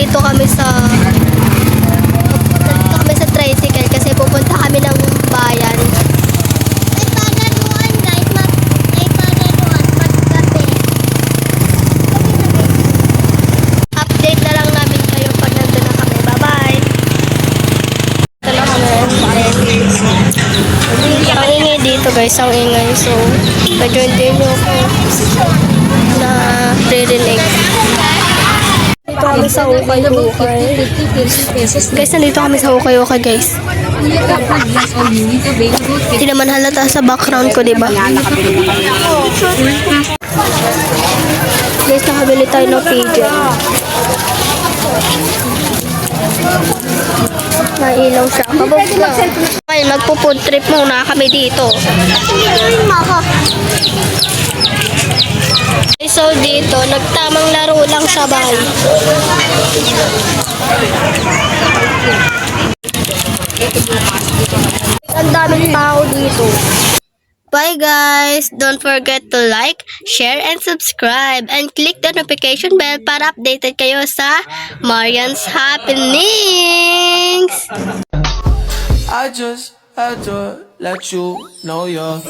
nandito kami sa tricycle kasi pupunta kami ng bayan. Ay, pagaluan guys. Ay, pagaluan. Magkape. Update na lang namin kayo pag nandun na kami. Bye-bye! Ito na kami. Ang ingay dito guys, ang ingay. So, medyo hindi nyo ako na ririnig. Dito kami sa ukay-ukay. Guys, nandito kami sa ukay-ukay guys. Hindi naman halata sa background ko, diba? Guys, nakabili tayo ng pigeon. May ilaw siya. Kabog ka. Okay, magpo-food trip muna kami dito. So dito, nagtamang laro lang sabay. Ang daming tao dito. Bye guys! Don't forget to like, share, and subscribe. And click the notification bell para updated kayo sa Marian's Happenings! I just had to let you know you're